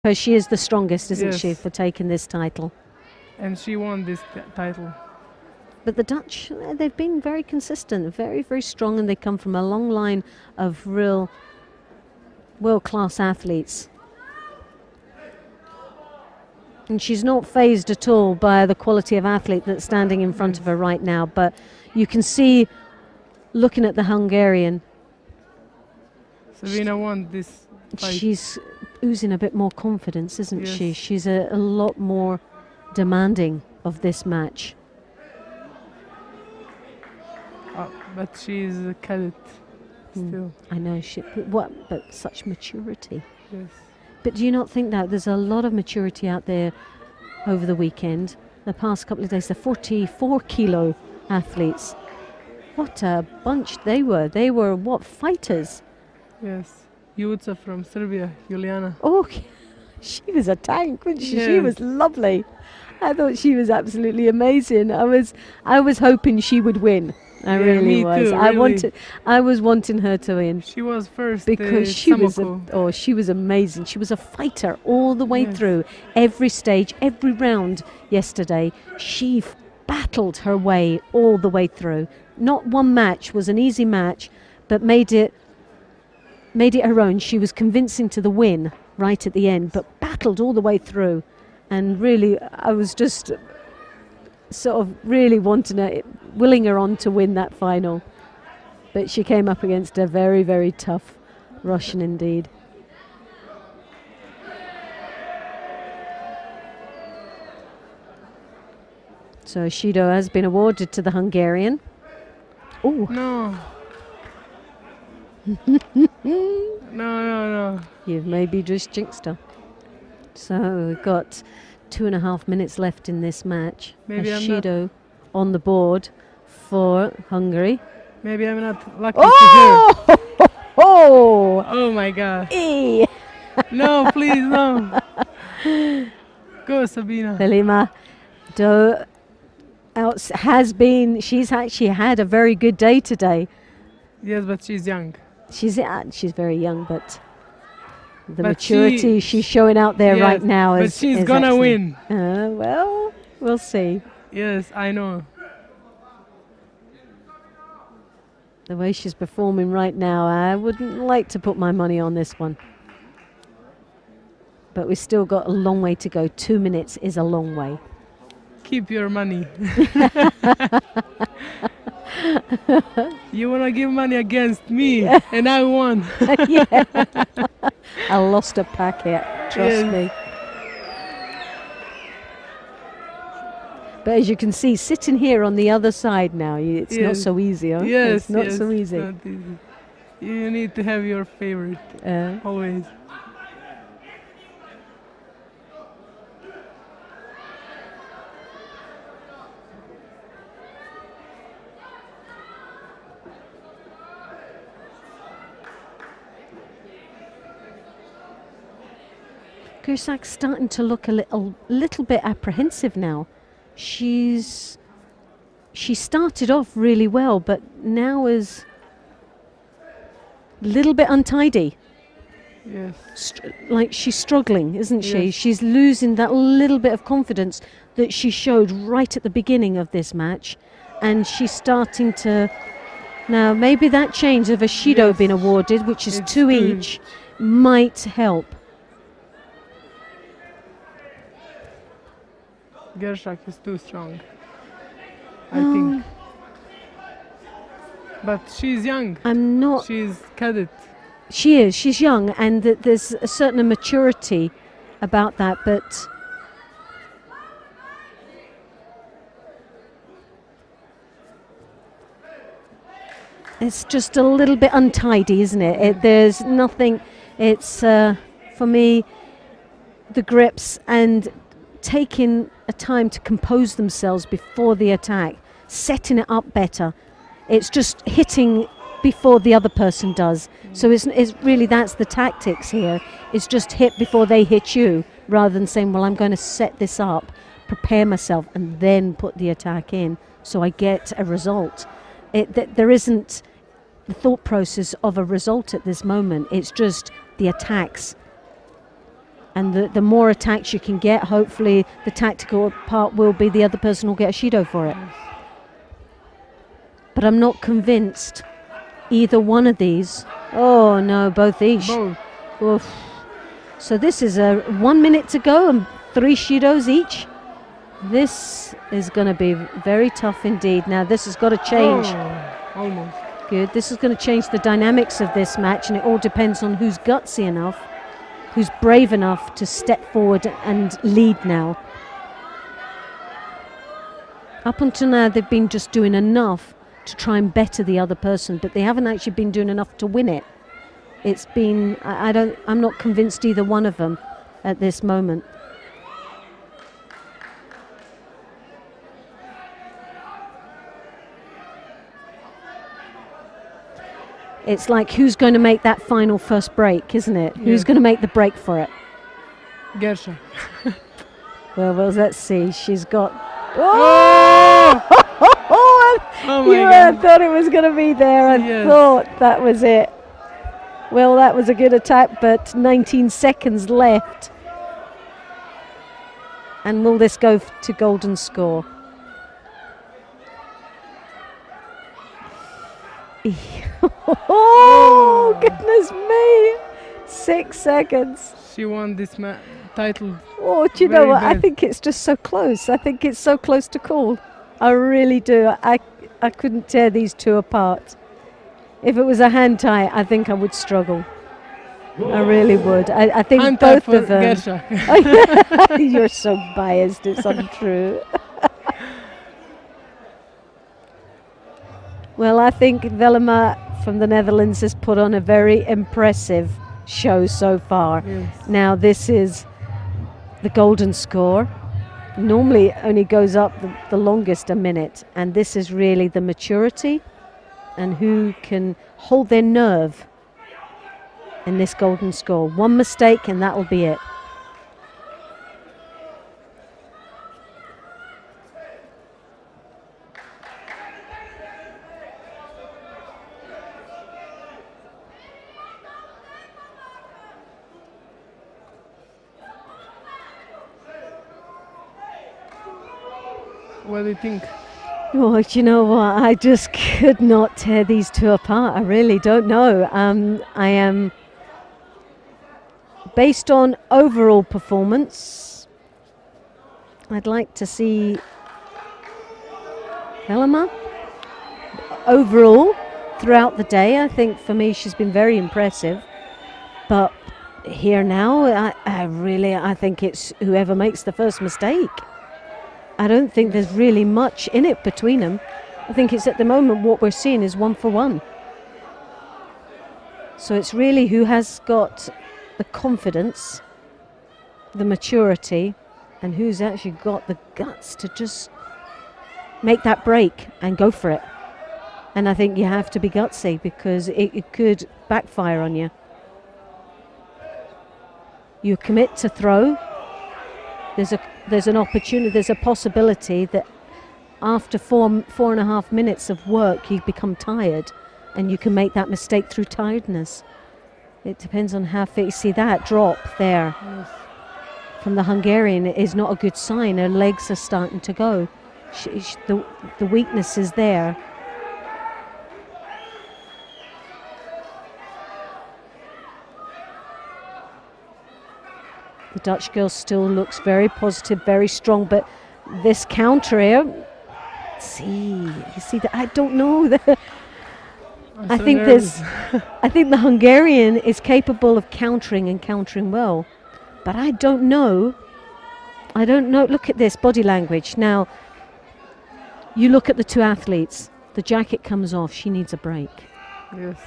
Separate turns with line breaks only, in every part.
Because she is the strongest, isn't
Yes.
she, for taking this title?
And she won this title.
But the Dutch, they've been very consistent, very, very strong, and they come from a long line of real world-class athletes. And she's not phased at all by the quality of athlete that's standing in front of her right now. But you can see, looking at the Hungarian,
Sabina won this fight.
she's oozing a bit more confidence, isn't
Yes.
she? She's a lot more demanding of this match.
But she's a cadet still.
I know, but such maturity.
Yes.
But do you not think that there's a lot of maturity out there over the weekend? The past couple of days, the 44 kilo athletes. What a bunch they were. They were, what, fighters?
Yes. Jiu-jitsu from Serbia, Juliana.
Oh, she was a tank, wasn't she? She
Yes.
was lovely. I thought she was absolutely amazing. I was hoping she would win. I
Yeah,
really
me
was.
too,
I was wanting her to win.
She was first
Because she was amazing. She was a fighter all the way
Yes.
through, every stage, every round yesterday. She battled her way all the way through. Not one match was an easy match, but made it her own. She was convincing to the win right at the end, but battled all the way through. And really, I was just sort of really willing her on to win that final. But she came up against a very, very tough Russian indeed. So Judo has been awarded to the Hungarian. Oh,
No. No.
you've maybe just jinxed her. So we've got 2.5 minutes left in this match.
Maybe I'm not-
Judo on the board for Hungary.
Maybe I'm not lucky to her.
Oh!
Oh my god.
Eh.
No, please, no. Go, Sabina.
Velema she's actually had a very good day today.
Yes, but she's young.
She's very young, but the
But
maturity she's showing out there
Yes,
right now
but
is
she's
is
gonna
excellent.
win.
Well, we'll see.
Yes, I know.
The way she's performing right now, I wouldn't like to put my money on this one. But we've still got a long way to go. 2 minutes is a long way.
Keep your money. You wanna give money against me, and I won.
Yeah. I lost a packet, trust
Yes.
me. But as you can see, sitting here on the other side now, it's not
Yes.
so easy, huh?
Yes,
It's not
yes,
so
it's
easy.
not easy. You need to have your favorite always.
Gerczak's starting to look a little bit apprehensive now. She started off really well, but now is a little bit untidy.
Yes.
Like she's struggling, isn't she?
Yes.
She's losing that little bit of confidence that she showed right at the beginning of this match, and she's starting to. Now, maybe that change of a Judo
Yes.
being awarded, which is
It's
2
two.
each, might help.
Gercsak is too strong, I think. But she's young.
I'm not.
She's cadet.
She is. She's young, and there's a certain maturity about that. But it's just a little bit untidy, isn't it? There's nothing. It's for me, the grips and taking a time to compose themselves before the attack, setting it up better. It's just hitting before the other person does. So it's really, that's the tactics here. It's just hit before they hit you, rather than saying, well, I'm going to set this up, prepare myself, and then put the attack in so I get a result. There isn't the thought process of a result at this moment. It's just the attacks. And the more attacks you can get, hopefully the tactical part will be the other person will get a Shido for it. But I'm not convinced either one of these. Oh no, both each.
Both.
Oof. So this is a 1 minute to go and 3 Shidos each. This is going to be very tough indeed. Now this has got to change.
Oh, almost.
Good. This is going to change the dynamics of this match, and it all depends on who's gutsy enough, who's brave enough to step forward and lead now. Up until now, they've been just doing enough to try and better the other person, but they haven't actually been doing enough to win it. It's been, I'm not convinced either one of them at this moment. It's like who's going to make that final first break, isn't it?
Yeah.
Who's going to make the break for it?
Gercsak.
Well, let's see. She's got... Oh!
Oh my
I
God.
thought it was going to be there. I
Yes.
thought that was it. Well, that was a good attack, but 19 seconds left. And will this go to golden score? Oh, goodness me. 6 seconds.
She won this title.
Oh, do you know
Very
what? I
bad.
think it's just so close. I think it's so close to call. I really do. I couldn't tear these two apart. If it was a hand tie, I think I would struggle. I really would. I think
And
both
for
of them.
Gercsak.
You're so biased. It's untrue. Well, I think Velema from the Netherlands has put on a very impressive show so far.
Yes.
Now this is the golden score. Normally it only goes up the longest a minute, and this is really the maturity and who can hold their nerve in this golden score. One mistake and that will be it.
What do you think?
Oh, do you know what? I just could not tear these two apart. I really don't know. I am, based on overall performance, I'd like to see Velema. Overall, throughout the day, I think for me she's been very impressive. But here now, I think it's whoever makes the first mistake. I don't think there's really much in it between them. I think it's at the moment what we're seeing is 1 for 1. So it's really who has got the confidence, the maturity, and who's actually got the guts to just make that break and go for it. And I think you have to be gutsy because it could backfire on you. You commit to throw. There's an opportunity, there's a possibility that after 4.5 minutes of work you become tired and you can make that mistake through tiredness. It depends on how fit. You see that drop there from the Hungarian is not a good sign. Her legs are starting to go. The weakness is there. The Dutch girl still looks very positive, very strong, but this counter here, you see that? I don't know. I think the Hungarian is capable of countering and countering well, but I don't know. Look at this body language. Now, you look at the two athletes. The jacket comes off. She needs a break.
Yes.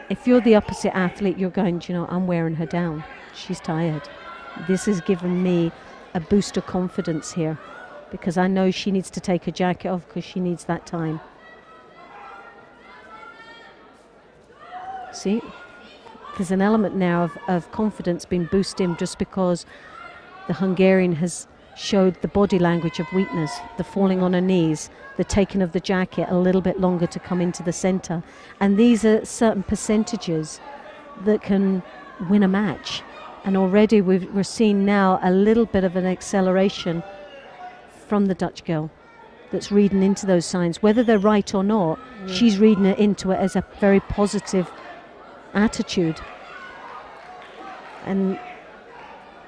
If you're the opposite athlete, you're going, do you know, I'm wearing her down. She's tired. This has given me a boost of confidence here because I know she needs to take her jacket off because she needs that time. See, there's an element now of confidence being boosted just because the Hungarian has showed the body language of weakness, the falling on her knees, the taking of the jacket a little bit longer to come into the center. And these are certain percentages that can win a match. And already we're seeing now a little bit of an acceleration from the Dutch girl that's reading into those signs. Whether they're right or not, she's reading it into it as a very positive attitude. And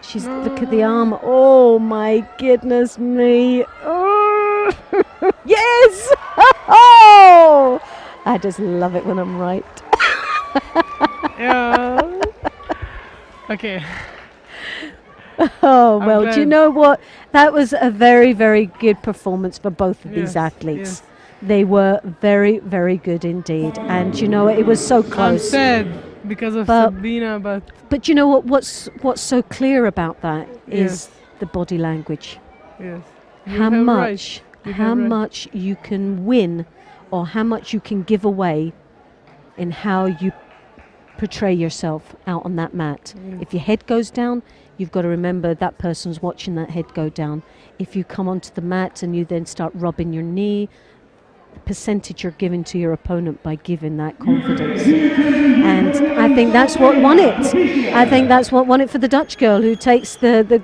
she's, look at the arm. Oh my goodness me. Oh. Yes! Oh! I just love it when I'm right.
Yeah. Okay.
Oh, well, do you know what? That was a very, very good performance for both of these athletes.
Yes.
They were very, very good indeed. And you know, it was so close.
I'm sad because of Sabina,
but you know what? What's so clear about that is the body language.
Yes.
How much you can win, or how much you can give away, in how you portray yourself out on that mat. If your head goes down, you've got to remember that person's watching that head go down. If you come onto the mat and you then start rubbing your knee, the percentage you're giving to your opponent by giving that confidence. And I think that's what won it. I think that's what won it for the Dutch girl, who takes the